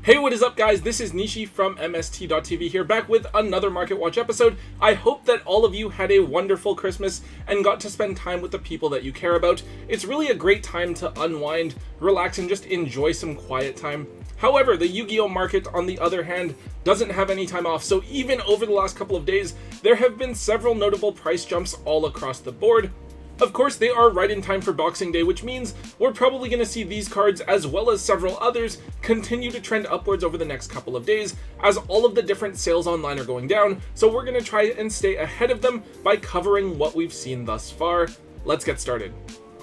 Hey, what is up guys? This is Nishi from MST.TV here, back with another Market Watch episode. I hope that all of you had a wonderful Christmas and got to spend time with the people that you care about. It's really a great time to unwind, relax, and just enjoy some quiet time. However, the Yu-Gi-Oh market, on the other hand, doesn't have any time off, so even over the last couple of days, there have been several notable price jumps all across the board. Of course, they are right in time for Boxing Day, which means we're probably going to see these cards, as well as several others, continue to trend upwards over the next couple of days, as all of the different sales online are going down, so we're going to try and stay ahead of them by covering what we've seen thus far. Let's get started.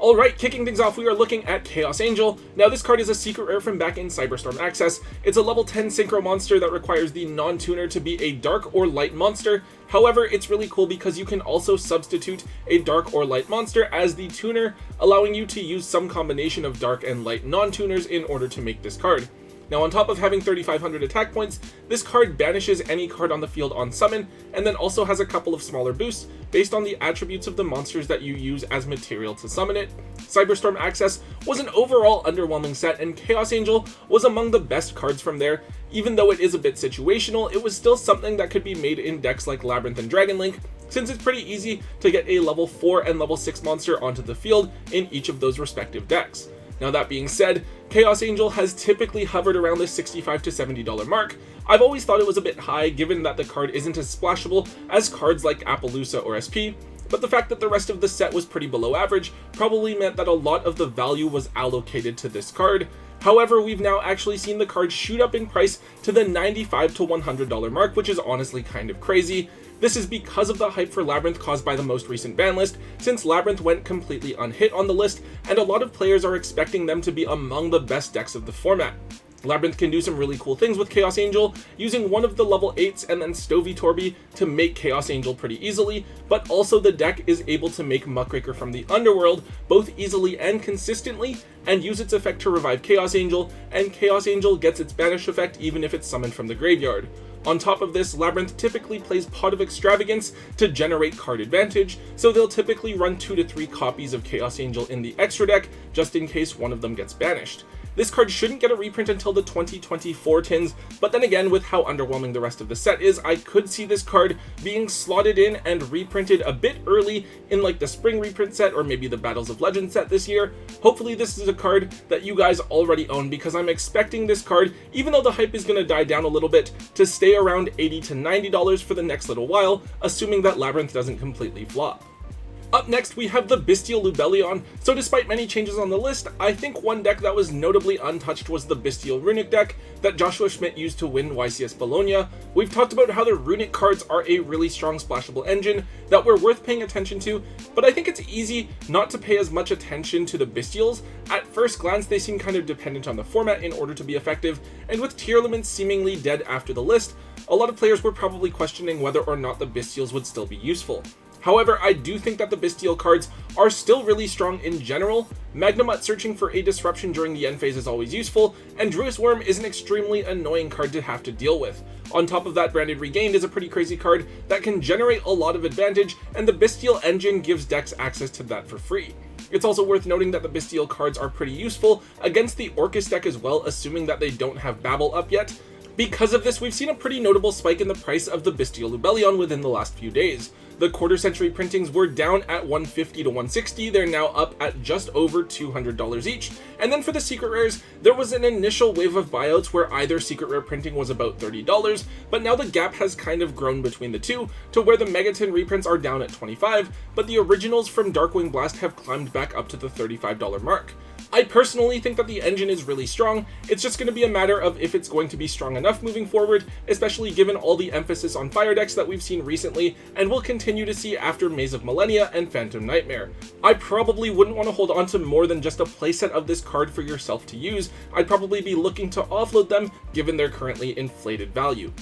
Alright, kicking things off, we are looking at Chaos Angel. Now this card is a secret rare from back in Cyberstorm Access. It's a level 10 synchro monster that requires the non-tuner to be a dark or light monster. However, it's really cool because you can also substitute a dark or light monster as the tuner, allowing you to use some combination of dark and light non-tuners in order to make this card. Now, on top of having 3,500 attack points, this card banishes any card on the field on summon, and then also has a couple of smaller boosts based on the attributes of the monsters that you use as material to summon it. Cyberstorm Access was an overall underwhelming set, and Chaos Angel was among the best cards from there. Even though it is a bit situational, it was still something that could be made in decks like Labyrinth and Dragon Link, since it's pretty easy to get a level 4 and level 6 monster onto the field in each of those respective decks. Now that being said, Chaos Angel has typically hovered around the $65 to $70 mark. I've always thought it was a bit high given that the card isn't as splashable as cards like Appaloosa or SP, but the fact that the rest of the set was pretty below average probably meant that a lot of the value was allocated to this card. However, we've now actually seen the card shoot up in price to the $95 to $100 mark, which is honestly kind of crazy. This is because of the hype for Labyrinth caused by the most recent ban list, since Labyrinth went completely unhit on the list, and a lot of players are expecting them to be among the best decks of the format. Labyrinth can do some really cool things with Chaos Angel, using one of the level 8s and then Stovey Torby to make Chaos Angel pretty easily, but also the deck is able to make Muckraker from the Underworld both easily and consistently, and use its effect to revive Chaos Angel, and Chaos Angel gets its banish effect even if it's summoned from the graveyard. On top of this, Labyrinth typically plays Pot of Extravagance to generate card advantage, so they'll typically run 2 to 3 copies of Chaos Angel in the extra deck, just in case one of them gets banished. This card shouldn't get a reprint until the 2024 tins, but then again, with how underwhelming the rest of the set is, I could see this card being slotted in and reprinted a bit early in like the spring reprint set or maybe the Battles of Legend set this year. Hopefully this is a card that you guys already own, because I'm expecting this card, even though the hype is going to die down a little bit, to stay around $80 to $90 for the next little while, assuming that Labyrinth doesn't completely flop. Up next, we have the Bisal Lelion. So despite many changes on the list, I think one deck that was notably untouched was the Bestial Runic deck that Joshua Schmidt used to win YCS Bologna. We've talked about how the Runic cards are a really strong splashable engine that we're worth paying attention to, but I think it's easy not to pay as much attention to the Bestials. At first glance, they seem kind of dependent on the format in order to be effective, and with Tearlaments seemingly dead after the list, a lot of players were probably questioning whether or not the Bestials would still be useful. However, I do think that the Bestial cards are still really strong in general. Magnemut searching for a disruption during the end phase is always useful, and Druis Worm is an extremely annoying card to have to deal with. On top of that, Branded Regained is a pretty crazy card that can generate a lot of advantage, and the Bestial engine gives decks access to that for free. It's also worth noting that the Bestial cards are pretty useful against the Orcus deck as well, assuming that they don't have Babel up yet. Because of this, we've seen a pretty notable spike in the price of the Bisal Lelion within the last few days. The quarter century printings were down at $150 to $160, they're now up at just over $200 each. And then for the secret rares, there was an initial wave of buyouts where either secret rare printing was about $30, but now the gap has kind of grown between the two, to where the Megaton reprints are down at $25, but the originals from Darkwing Blast have climbed back up to the $35 mark. I personally think that the engine is really strong. It's just going to be a matter of if it's going to be strong enough moving forward, especially given all the emphasis on fire decks that we've seen recently and will continue to see after Maze of Millennia and Phantom Nightmare. I probably wouldn't want to hold on to more than just a playset of this card for yourself to use. I'd probably be looking to offload them given their currently inflated value.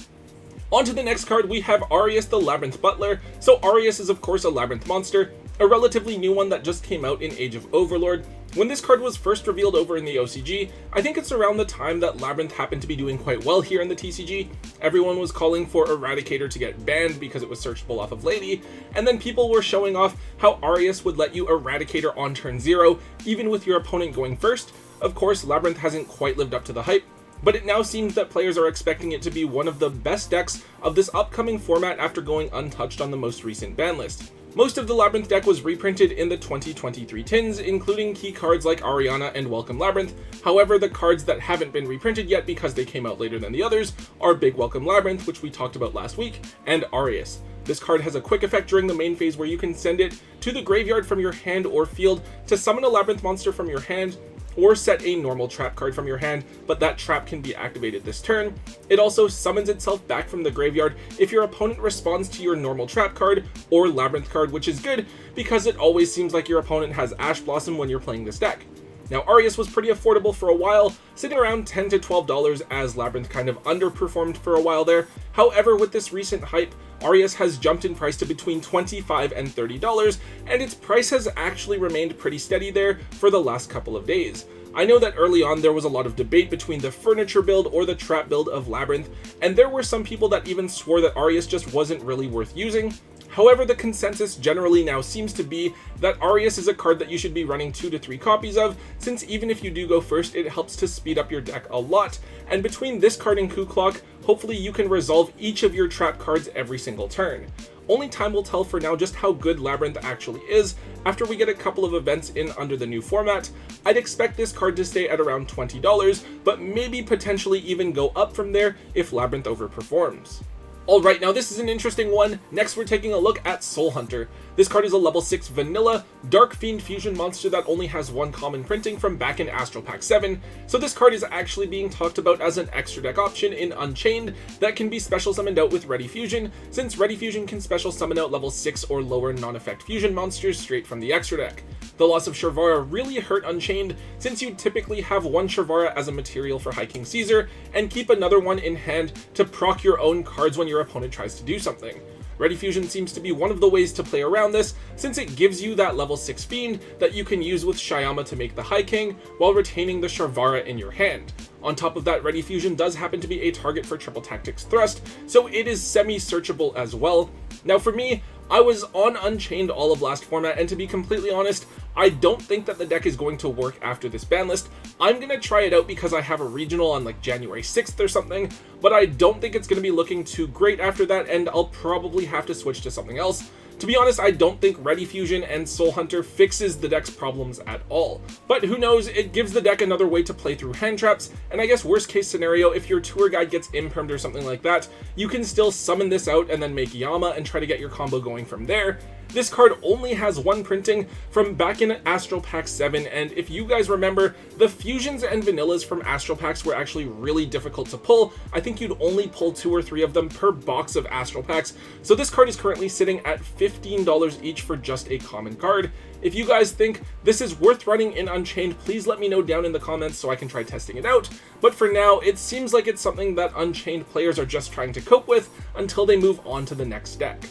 On to the next card, we have Arus the Labyrinth Butler. So Arus is of course a Labyrinth monster, a relatively new one that just came out in Age of Overlord. When this card was first revealed over in the OCG, I think it's around the time that Labyrinth happened to be doing quite well here in the TCG. Everyone was calling for Eradicator to get banned because it was searchable off of Lady, and then people were showing off how Arus would let you Eradicator on turn 0, even with your opponent going first. Of course, Labyrinth hasn't quite lived up to the hype. but it now seems that players are expecting it to be one of the best decks of this upcoming format after going untouched on the most recent ban list. Most of the Labyrinth deck was reprinted in the 2023 tins, including key cards like Ariana and Welcome Labyrinth. However, the cards that haven't been reprinted yet because they came out later than the others are Big Welcome Labyrinth, which we talked about last week, and Arus. This card has a quick effect during the main phase where you can send it to the graveyard from your hand or field to summon a Labyrinth monster from your hand, or set a normal trap card from your hand, but that trap can be activated this turn. It also summons itself back from the graveyard if your opponent responds to your normal trap card or Labyrinth card, which is good because it always seems like your opponent has Ash Blossom when you're playing this deck. Now, Arus was pretty affordable for a while, sitting around $10 to $12 as Labyrinth kind of underperformed for a while there. However, with this recent hype, Arus has jumped in price to between $25 and $30, and its price has actually remained pretty steady there for the last couple of days. I know that early on there was a lot of debate between the furniture build or the trap build of Labyrinth, and there were some people that even swore that Arus just wasn't really worth using. However, the consensus generally now seems to be that Arus is a card that you should be running 2 to 3 copies of, since even if you do go first, it helps to speed up your deck a lot, and between this card and Coup Clock, hopefully you can resolve each of your trap cards every single turn. Only time will tell for now just how good Labyrinth actually is after we get a couple of events in under the new format. I'd expect this card to stay at around $20, but maybe potentially even go up from there if Labyrinth overperforms. Alright, now this is an interesting one. Next we're taking a look at Soul Hunter. This card is a level 6 vanilla Dark Fiend fusion monster that only has one common printing from back in Astral Pack 7, so this card is actually being talked about as an extra deck option in Unchained that can be special summoned out with Ready Fusion, since Ready Fusion can special summon out level 6 or lower non-effect fusion monsters straight from the extra deck. The loss of Sharvara really hurt Unchained, since you typically have one Sharvara as a material for High King Caesar, and keep another one in hand to proc your own cards when your opponent tries to do something. Ready Fusion seems to be one of the ways to play around this, since it gives you that level 6 Fiend that you can use with Shyama to make the High King, while retaining the Sharvara in your hand. On top of that, Ready Fusion does happen to be a target for Triple Tactics Thrust, so it is semi-searchable as well. Now for me, I was on Unchained all of last format, and to be completely honest, I don't think that the deck is going to work after this ban list. I'm going to try it out because I have a regional on like January 6th or something, but I don't think it's going to be looking too great after that, and I'll probably have to switch to something else. To be honest, I don't think Ready Fusion and Soul Hunter fixes the deck's problems at all. But who knows, it gives the deck another way to play through hand traps, and I guess worst case scenario, if your tour guide gets impermed or something like that, you can still summon this out and then make Yama and try to get your combo going from there. This card only has one printing from back in Astral Pack 7, and if you guys remember, the fusions and vanillas from Astral Packs were actually really difficult to pull. I think you'd only pull 2 or 3 of them per box of Astral Packs, so this card is currently sitting at $15 each for just a common card. If you guys think this is worth running in Unchained, please let me know down in the comments so I can try testing it out. But for now, it seems like it's something that Unchained players are just trying to cope with until they move on to the next deck.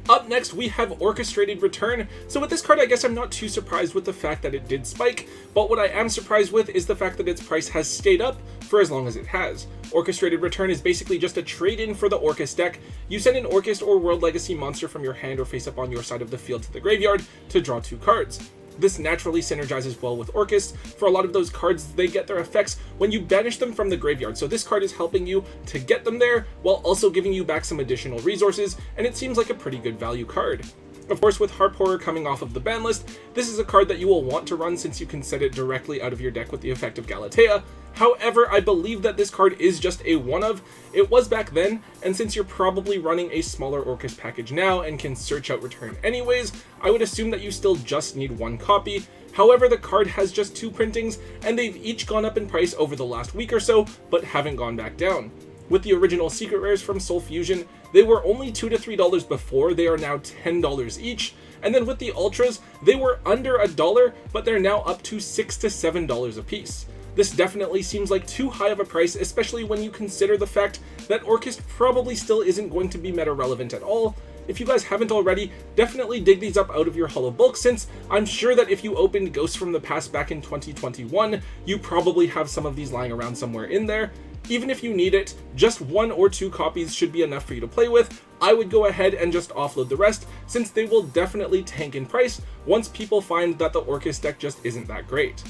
Up next, we have Orchestrated Return. So with this card, I guess I'm not too surprised with the fact that it did spike, but what I am surprised with is the fact that its price has stayed up for as long as it has. Orchestrated Return is basically just a trade-in for the Orcus deck. You send an Orcus or World Legacy monster from your hand or face up on your side of the field to the graveyard to draw 2 cards. This naturally synergizes well with Orcus. For a lot of those cards, they get their effects when you banish them from the graveyard, so this card is helping you to get them there while also giving you back some additional resources, and it seems like a pretty good value card. Of course, with Harp Horror coming off of the ban list, this is a card that you will want to run since you can set it directly out of your deck with the effect of Galatea. However, I believe that this card is just a one-of. It was back then, and since you're probably running a smaller Orcus package now and can search out Return anyways, I would assume that you still just need 1 copy. However, the card has just 2 printings, and they've each gone up in price over the last week or so, but haven't gone back down. With the original Secret Rares from Soul Fusion, they were only $2 to $3 before, they are now $10 each, and then with the Ultras, they were under $1, but they're now up to $6 to $7 a piece. This definitely seems like too high of a price, especially when you consider the fact that Orcus probably still isn't going to be meta relevant at all. If you guys haven't already, definitely dig these up out of your hollow bulk, since I'm sure that if you opened Ghosts from the Past back in 2021, you probably have some of these lying around somewhere in there. Even if you need it, just 1 or 2 copies should be enough for you to play with. I would go ahead and just offload the rest, since they will definitely tank in price once people find that the Orcus deck just isn't that great.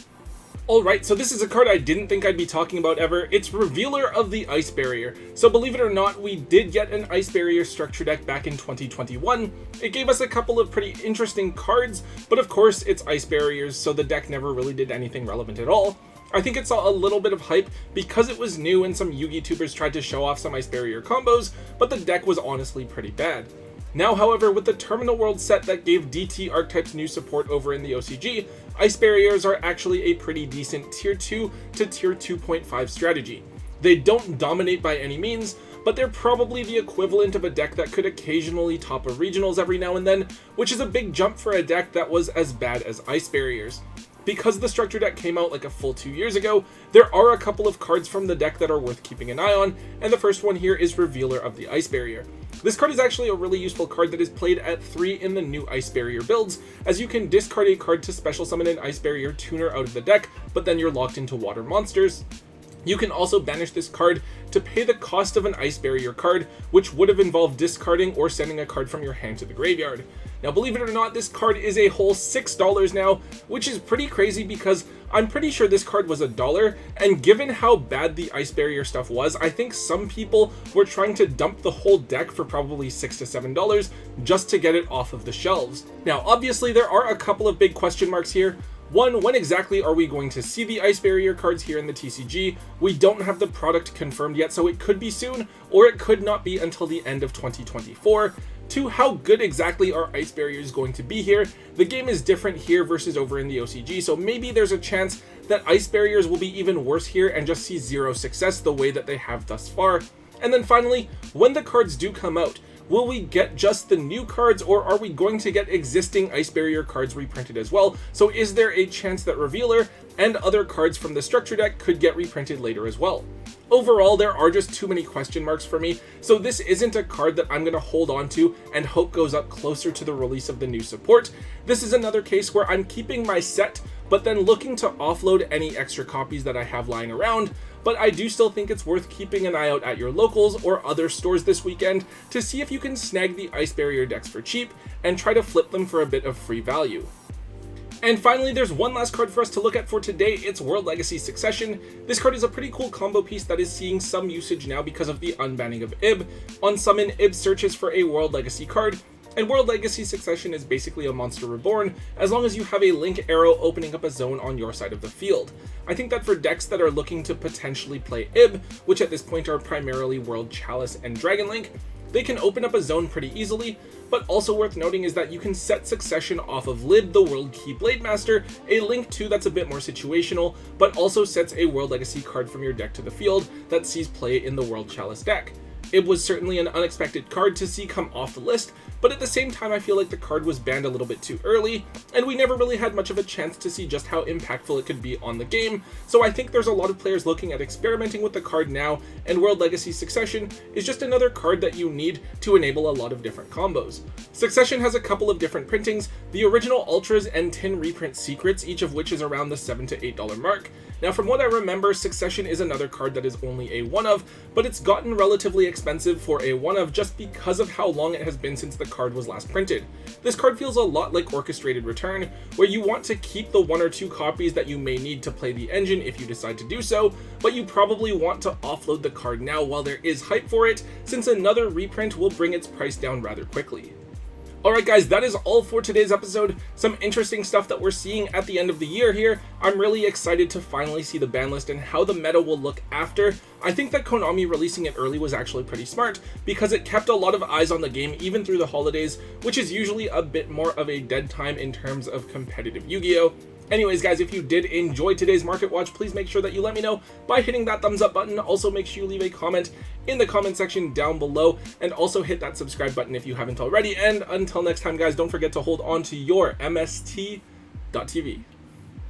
Alright, so this is a card I didn't think I'd be talking about ever. It's Revealer of the Ice Barrier. So believe it or not, we did get an Ice Barrier structure deck back in 2021. It gave us a couple of pretty interesting cards, but of course it's Ice Barriers, so the deck never really did anything relevant at all. I think it saw a little bit of hype because it was new and some Yu-Gi tubers tried to show off some Ice Barrier combos, but the deck was honestly pretty bad. Now, however, with the Terminal World set that gave DT archetypes new support over in the OCG, Ice Barriers are actually a pretty decent Tier 2 to Tier 2.5 strategy. They don't dominate by any means, but they're probably the equivalent of a deck that could occasionally top a regionals every now and then, which is a big jump for a deck that was as bad as Ice Barriers. Because the structure deck came out like a full 2 years ago, there are a couple of cards from the deck that are worth keeping an eye on, and the first one here is Revealer of the Ice Barrier. This card is actually a really useful card that is played at 3 in the new Ice Barrier builds, as you can discard a card to special summon an Ice Barrier tuner out of the deck, but then you're locked into water monsters. You can also banish this card to pay the cost of an Ice Barrier card, which would have involved discarding or sending a card from your hand to the graveyard. Now, believe it or not, this card is a whole $6 now, which is pretty crazy because I'm pretty sure this card was $1, and given how bad the Ice Barrier stuff was, I think some people were trying to dump the whole deck for probably $6 to $7 just to get it off of the shelves. Now, obviously, there are a couple of big question marks here. One, when exactly are we going to see the Ice Barrier cards here in the TCG? We don't have the product confirmed yet, so it could be soon, or it could not be until the end of 2024. Two, how good exactly are Ice Barriers going to be here? The game is different here versus over in the OCG, so maybe there's a chance that Ice Barriers will be even worse here and just see zero success the way that they have thus far. And then finally, when the cards do come out, will we get just the new cards, or are we going to get existing Ice Barrier cards reprinted as well? So is there a chance that Revealer and other cards from the structure deck could get reprinted later as well? Overall, there are just too many question marks for me, so this isn't a card that I'm going to hold on to and hope goes up closer to the release of the new support. This is another case where I'm keeping my set, but then looking to offload any extra copies that I have lying around. But I do still think it's worth keeping an eye out at your locals or other stores this weekend to see if you can snag the Ice Barrier decks for cheap and try to flip them for a bit of free value. And finally, there's one last card for us to look at for today. It's World Legacy Succession. This card is a pretty cool combo piece that is seeing some usage now because of the unbanning of Ib. On summon, Ib searches for a World Legacy card, and World Legacy Succession is basically a monster reborn, as long as you have a link arrow opening up a zone on your side of the field. I think that for decks that are looking to potentially play Ib, which at this point are primarily World Chalice and Dragon Link, they can open up a zone pretty easily, but also worth noting is that you can set Succession off of Lib, the World Key Blade Master, a link too that's a bit more situational, but also sets a World Legacy card from your deck to the field that sees play in the World Chalice deck. It was certainly an unexpected card to see come off the list, but at the same time I feel like the card was banned a little bit too early, and we never really had much of a chance to see just how impactful it could be on the game, so I think there's a lot of players looking at experimenting with the card now, and World Legacy Succession is just another card that you need to enable a lot of different combos. Succession has a couple of different printings, the original Ultras and Tin reprint Secrets, each of which is around the $7 to $8 mark. Now from what I remember, Succession is another card that is only a one of, but it's gotten relatively expensive for a one of just because of how long it has been since the card was last printed. This card feels a lot like Orchestrated Return, where you want to keep the 1 or 2 copies that you may need to play the engine if you decide to do so, but you probably want to offload the card now while there is hype for it, since another reprint will bring its price down rather quickly. Alright guys, that is all for today's episode. Some interesting stuff that we're seeing at the end of the year here. I'm really excited to finally see the ban list and how the meta will look after. I think that Konami releasing it early was actually pretty smart because it kept a lot of eyes on the game even through the holidays, which is usually a bit more of a dead time in terms of competitive Yu-Gi-Oh! Anyways guys, if you did enjoy today's Market Watch, please make sure that you let me know by hitting that thumbs up button. Also make sure you leave a comment in the comment section down below, and also hit that subscribe button if you haven't already. And until next time guys, don't forget to hold on to your MST.TV.